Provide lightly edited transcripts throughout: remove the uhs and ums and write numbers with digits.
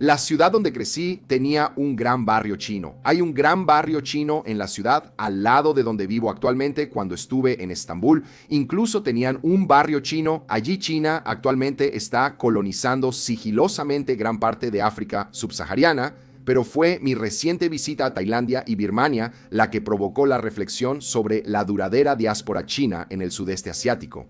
La ciudad donde crecí tenía un gran barrio chino. Hay un gran barrio chino en la ciudad al lado de donde vivo actualmente cuando estuve en Estambul. Incluso tenían un barrio chino. Allí China actualmente está colonizando sigilosamente gran parte de África subsahariana, pero fue mi reciente visita a Tailandia y Birmania la que provocó la reflexión sobre la duradera diáspora china en el sudeste asiático.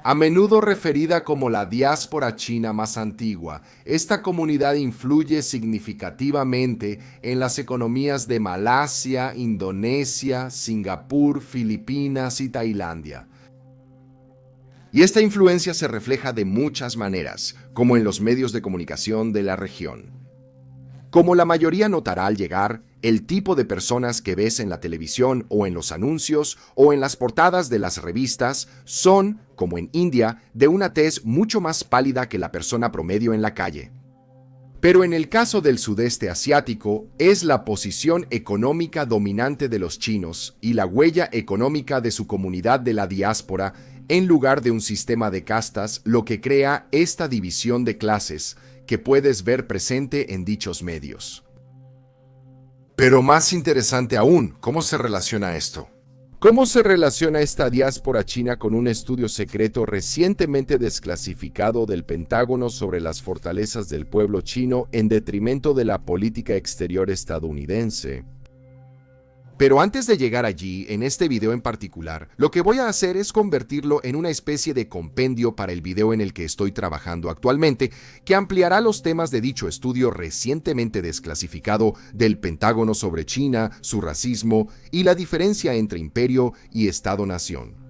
A menudo referida como la diáspora china más antigua, esta comunidad influye significativamente en las economías de Malasia, Indonesia, Singapur, Filipinas y Tailandia. Y esta influencia se refleja de muchas maneras, como en los medios de comunicación de la región. Como la mayoría notará al llegar, el tipo de personas que ves en la televisión o en los anuncios o en las portadas de las revistas son, como en India, de una tez mucho más pálida que la persona promedio en la calle. Pero en el caso del sudeste asiático, es la posición económica dominante de los chinos y la huella económica de su comunidad de la diáspora en lugar de un sistema de castas lo que crea esta división de clases que puedes ver presente en dichos medios. Pero más interesante aún, ¿cómo se relaciona esto? ¿Cómo se relaciona esta diáspora china con un estudio secreto recientemente desclasificado del Pentágono sobre las fortalezas del pueblo chino en detrimento de la política exterior estadounidense? Pero antes de llegar allí, en este video en particular, lo que voy a hacer es convertirlo en una especie de compendio para el video en el que estoy trabajando actualmente, que ampliará los temas de dicho estudio recientemente desclasificado del Pentágono sobre China, su racismo y la diferencia entre imperio y Estado-nación.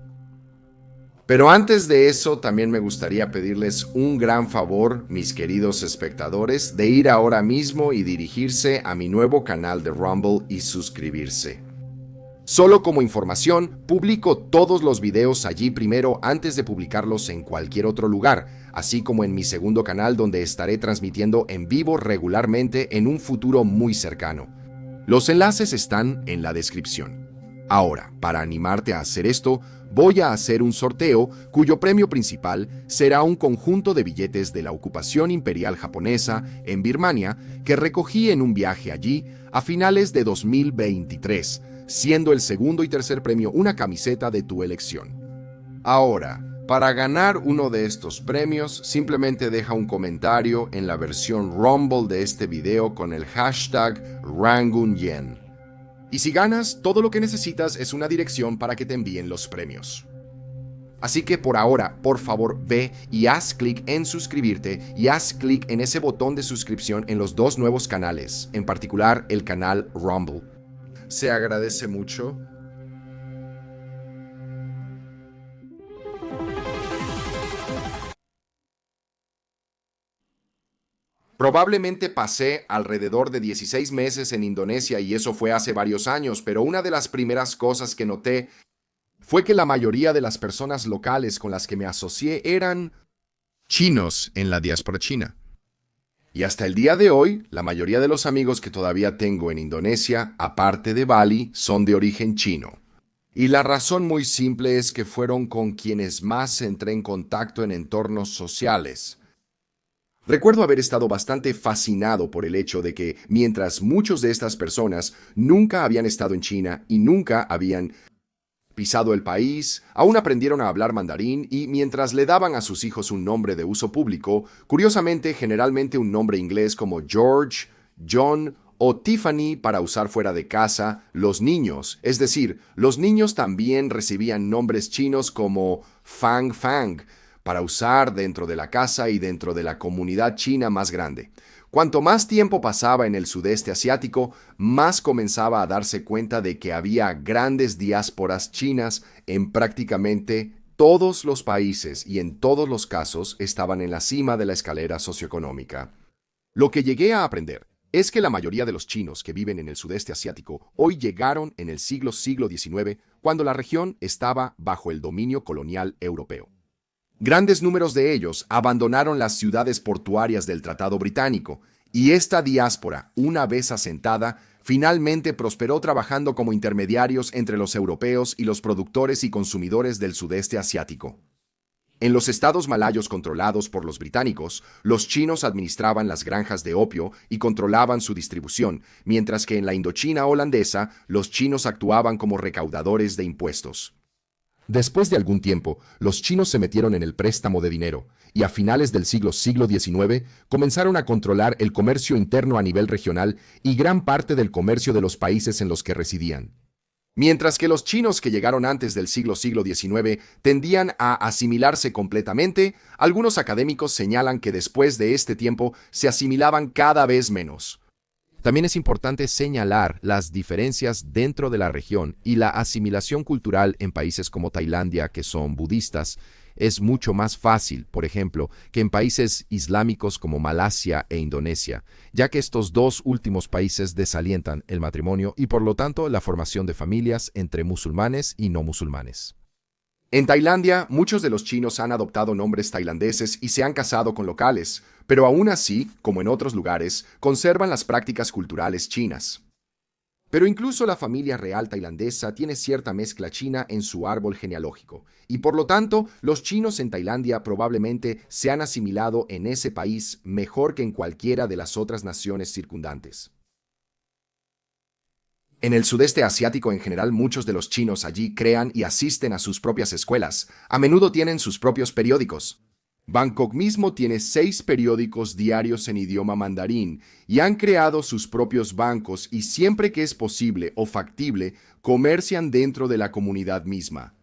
Pero antes de eso, también me gustaría pedirles un gran favor, mis queridos espectadores, de ir ahora mismo y dirigirse a mi nuevo canal de Rumble y suscribirse. Solo como información, publico todos los videos allí primero antes de publicarlos en cualquier otro lugar, así como en mi segundo canal donde estaré transmitiendo en vivo regularmente en un futuro muy cercano. Los enlaces están en la descripción. Ahora, para animarte a hacer esto, voy a hacer un sorteo cuyo premio principal será un conjunto de billetes de la ocupación imperial japonesa en Birmania que recogí en un viaje allí a finales de 2023, siendo el segundo y tercer premio una camiseta de tu elección. Ahora, para ganar uno de estos premios, simplemente deja un comentario en la versión Rumble de este video con el hashtag RangoonYen. Y si ganas, todo lo que necesitas es una dirección para que te envíen los premios. Así que por ahora, por favor, ve y haz clic en suscribirte y haz clic en ese botón de suscripción en los dos nuevos canales, en particular el canal Rumble. Se agradece mucho. Probablemente pasé alrededor de 16 meses en Indonesia y eso fue hace varios años, pero una de las primeras cosas que noté fue que la mayoría de las personas locales con las que me asocié eran chinos en la diáspora china. Y hasta el día de hoy, la mayoría de los amigos que todavía tengo en Indonesia, aparte de Bali, son de origen chino. Y la razón muy simple es que fueron con quienes más entré en contacto en entornos sociales. Recuerdo haber estado bastante fascinado por el hecho de que, mientras muchos de estas personas nunca habían estado en China y nunca habían pisado el país, aún aprendieron a hablar mandarín y mientras le daban a sus hijos un nombre de uso público, curiosamente generalmente un nombre inglés como George, John o Tiffany para usar fuera de casa, los niños, es decir, los niños también recibían nombres chinos como Fang Fang, para usar dentro de la casa y dentro de la comunidad china más grande. Cuanto más tiempo pasaba en el sudeste asiático, más comenzaba a darse cuenta de que había grandes diásporas chinas en prácticamente todos los países y en todos los casos estaban en la cima de la escalera socioeconómica. Lo que llegué a aprender es que la mayoría de los chinos que viven en el sudeste asiático hoy llegaron en el siglo XIX, cuando la región estaba bajo el dominio colonial europeo. Grandes números de ellos abandonaron las ciudades portuarias del Tratado Británico, y esta diáspora, una vez asentada, finalmente prosperó trabajando como intermediarios entre los europeos y los productores y consumidores del sudeste asiático. En los estados malayos controlados por los británicos, los chinos administraban las granjas de opio y controlaban su distribución, mientras que en la Indochina holandesa, los chinos actuaban como recaudadores de impuestos. Después de algún tiempo, los chinos se metieron en el préstamo de dinero y a finales del siglo XIX comenzaron a controlar el comercio interno a nivel regional y gran parte del comercio de los países en los que residían. Mientras que los chinos que llegaron antes del siglo XIX tendían a asimilarse completamente, algunos académicos señalan que después de este tiempo se asimilaban cada vez menos. También es importante señalar las diferencias dentro de la región y la asimilación cultural en países como Tailandia, que son budistas, es mucho más fácil, por ejemplo, que en países islámicos como Malasia e Indonesia, ya que estos dos últimos países desalientan el matrimonio y por lo tanto la formación de familias entre musulmanes y no musulmanes. En Tailandia, muchos de los chinos han adoptado nombres tailandeses y se han casado con locales, pero aún así, como en otros lugares, conservan las prácticas culturales chinas. Pero incluso la familia real tailandesa tiene cierta mezcla china en su árbol genealógico, y por lo tanto, los chinos en Tailandia probablemente se han asimilado en ese país mejor que en cualquiera de las otras naciones circundantes. En el sudeste asiático en general, muchos de los chinos allí crean y asisten a sus propias escuelas. A menudo tienen sus propios periódicos. Bangkok mismo tiene 6 periódicos diarios en idioma mandarín y han creado sus propios bancos y siempre que es posible o factible, comercian dentro de la comunidad misma.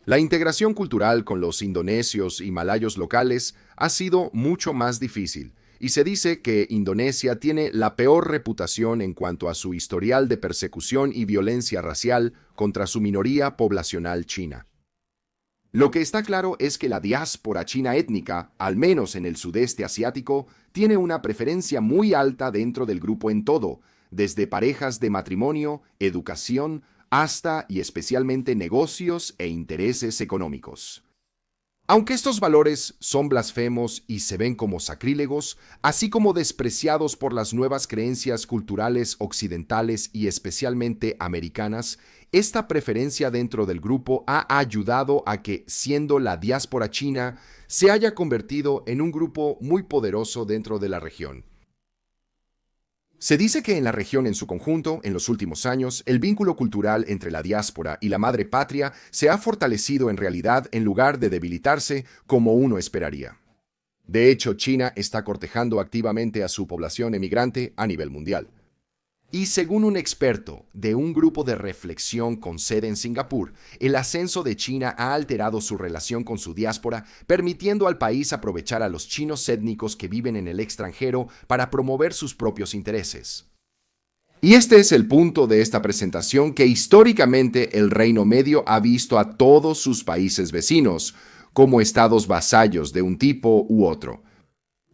La integración cultural con los indonesios y malayos locales ha sido mucho más difícil. Y se dice que Indonesia tiene la peor reputación en cuanto a su historial de persecución y violencia racial contra su minoría poblacional china. Lo que está claro es que la diáspora china étnica, al menos en el sudeste asiático, tiene una preferencia muy alta dentro del grupo en todo, desde parejas de matrimonio, educación, hasta y especialmente negocios e intereses económicos. Aunque estos valores son blasfemos y se ven como sacrílegos, así como despreciados por las nuevas creencias culturales occidentales y especialmente americanas, esta preferencia dentro del grupo ha ayudado a que, siendo la diáspora china, se haya convertido en un grupo muy poderoso dentro de la región. Se dice que en la región en su conjunto, en los últimos años, el vínculo cultural entre la diáspora y la madre patria se ha fortalecido en realidad en lugar de debilitarse como uno esperaría. De hecho, China está cortejando activamente a su población emigrante a nivel mundial. Y según un experto de un grupo de reflexión con sede en Singapur, el ascenso de China ha alterado su relación con su diáspora, permitiendo al país aprovechar a los chinos étnicos que viven en el extranjero para promover sus propios intereses. Y este es el punto de esta presentación que históricamente el Reino Medio ha visto a todos sus países vecinos como estados vasallos de un tipo u otro,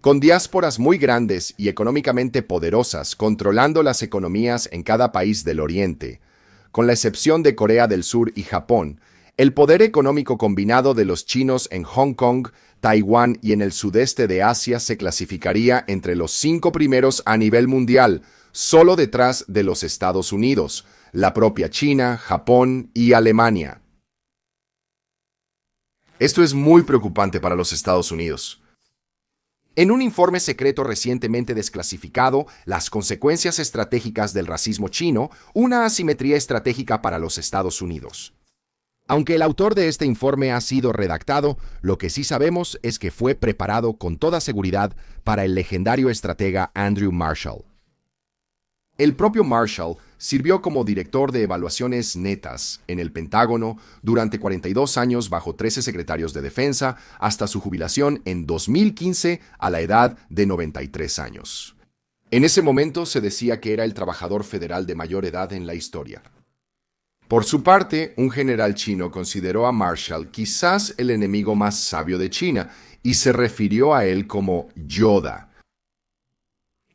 con diásporas muy grandes y económicamente poderosas controlando las economías en cada país del Oriente. Con la excepción de Corea del Sur y Japón, el poder económico combinado de los chinos en Hong Kong, Taiwán y en el sudeste de Asia se clasificaría entre los 5 primeros a nivel mundial, solo detrás de los Estados Unidos, la propia China, Japón y Alemania. Esto es muy preocupante para los Estados Unidos. En un informe secreto recientemente desclasificado, Las consecuencias estratégicas del racismo chino, una asimetría estratégica para los Estados Unidos. Aunque el autor de este informe ha sido redactado, lo que sí sabemos es que fue preparado con toda seguridad para el legendario estratega Andrew Marshall. El propio Marshall sirvió como director de evaluaciones netas en el Pentágono durante 42 años bajo 13 secretarios de defensa hasta su jubilación en 2015 a la edad de 93 años. En ese momento se decía que era el trabajador federal de mayor edad en la historia. Por su parte, un general chino consideró a Marshall quizás el enemigo más sabio de China y se refirió a él como Yoda.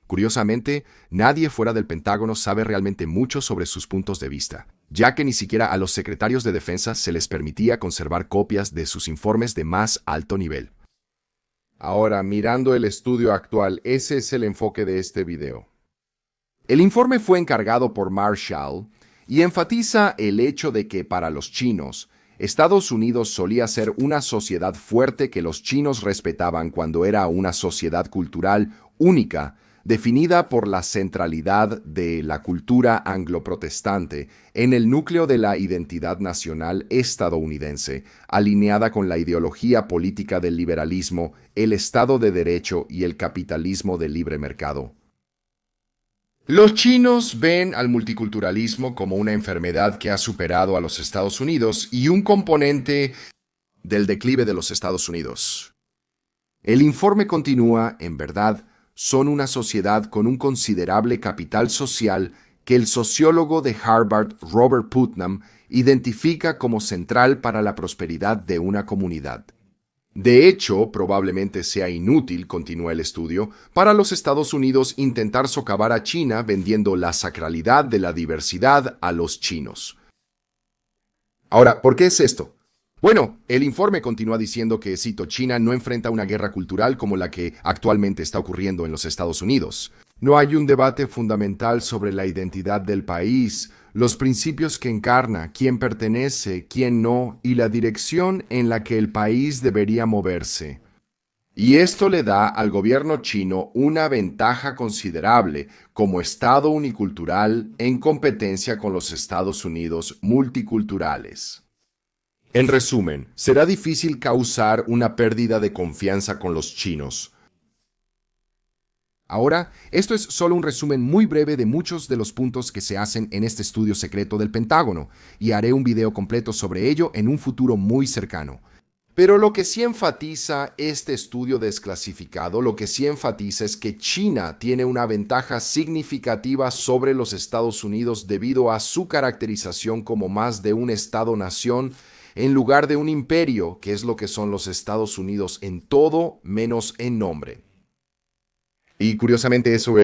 Curiosamente, nadie fuera del Pentágono sabe realmente mucho sobre sus puntos de vista, ya que ni siquiera a los secretarios de defensa se les permitía conservar copias de sus informes de más alto nivel. Ahora, mirando el estudio actual, ese es el enfoque de este video. El informe fue encargado por Marshall y enfatiza el hecho de que para los chinos, Estados Unidos solía ser una sociedad fuerte que los chinos respetaban cuando era una sociedad cultural única, definida por la centralidad de la cultura anglo-protestante en el núcleo de la identidad nacional estadounidense, alineada con la ideología política del liberalismo, el Estado de Derecho y el capitalismo de libre mercado. Los chinos ven al multiculturalismo como una enfermedad que ha superado a los Estados Unidos y un componente del declive de los Estados Unidos. El informe continúa, en verdad, son una sociedad con un considerable capital social que el sociólogo de Harvard, Robert Putnam, identifica como central para la prosperidad de una comunidad. De hecho, probablemente sea inútil, continúa el estudio, para los Estados Unidos intentar socavar a China vendiendo la sacralidad de la diversidad a los chinos. Ahora, ¿por qué es esto? Bueno, el informe continúa diciendo que, cito, China no enfrenta una guerra cultural como la que actualmente está ocurriendo en los Estados Unidos. No hay un debate fundamental sobre la identidad del país, los principios que encarna, quién pertenece, quién no, y la dirección en la que el país debería moverse. Y esto le da al gobierno chino una ventaja considerable como Estado unicultural en competencia con los Estados Unidos multiculturales. En resumen, será difícil causar una pérdida de confianza con los chinos. Ahora, esto es solo un resumen muy breve de muchos de los puntos que se hacen en este estudio secreto del Pentágono, y haré un video completo sobre ello en un futuro muy cercano. Pero lo que sí enfatiza este estudio desclasificado, lo que sí enfatiza es que China tiene una ventaja significativa sobre los Estados Unidos debido a su caracterización como más de un Estado-nación en lugar de un imperio, que es lo que son los Estados Unidos en todo menos en nombre. Y curiosamente eso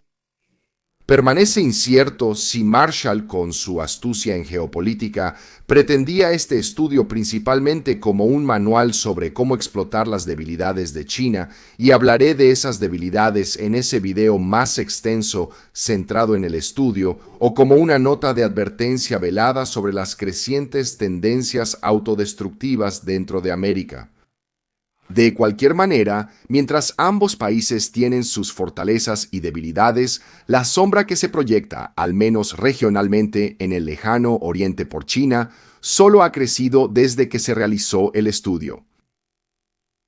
permanece incierto si Marshall, con su astucia en geopolítica, pretendía este estudio principalmente como un manual sobre cómo explotar las debilidades de China, y hablaré de esas debilidades en ese video más extenso centrado en el estudio, o como una nota de advertencia velada sobre las crecientes tendencias autodestructivas dentro de América. De cualquier manera, mientras ambos países tienen sus fortalezas y debilidades, la sombra que se proyecta, al menos regionalmente, en el lejano oriente por China, solo ha crecido desde que se realizó el estudio.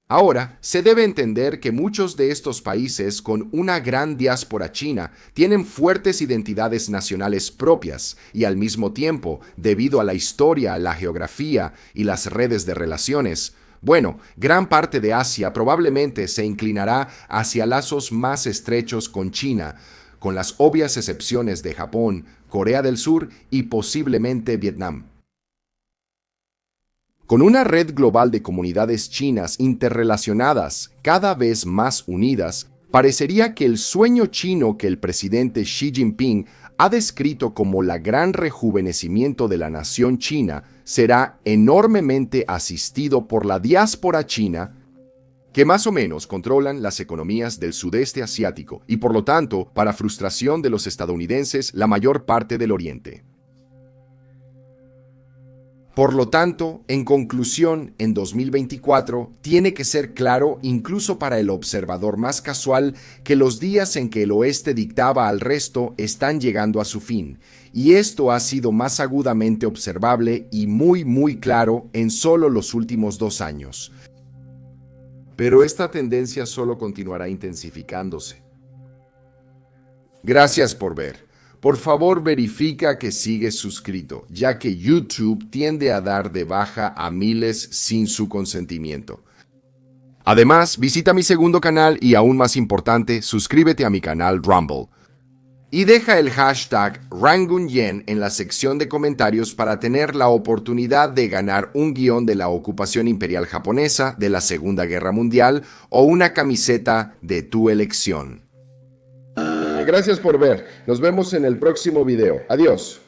Ahora, se debe entender que muchos de estos países con una gran diáspora china tienen fuertes identidades nacionales propias y al mismo tiempo, debido a la historia, la geografía y las redes de relaciones, bueno, gran parte de Asia probablemente se inclinará hacia lazos más estrechos con China, con las obvias excepciones de Japón, Corea del Sur y posiblemente Vietnam. Con una red global de comunidades chinas interrelacionadas, cada vez más unidas, parecería que el sueño chino que el presidente Xi Jinping ha descrito como el gran rejuvenecimiento de la nación china será enormemente asistido por la diáspora china, que más o menos controlan las economías del sudeste asiático y por lo tanto, para frustración de los estadounidenses, la mayor parte del Oriente. Por lo tanto, en conclusión, en 2024 tiene que ser claro, incluso para el observador más casual, que los días en que el oeste dictaba al resto están llegando a su fin, y esto ha sido más agudamente observable y muy claro en solo los últimos 2 años. Pero esta tendencia solo continuará intensificándose. Gracias por ver. Por favor, verifica que sigues suscrito, ya que YouTube tiende a dar de baja a miles sin su consentimiento. Además, visita mi segundo canal y, aún más importante, suscríbete a mi canal Rumble. Y deja el hashtag Rangunyen en la sección de comentarios para tener la oportunidad de ganar un guión de la ocupación imperial japonesa de la Segunda Guerra Mundial o una camiseta de tu elección. Gracias por ver. Nos vemos en el próximo video. Adiós.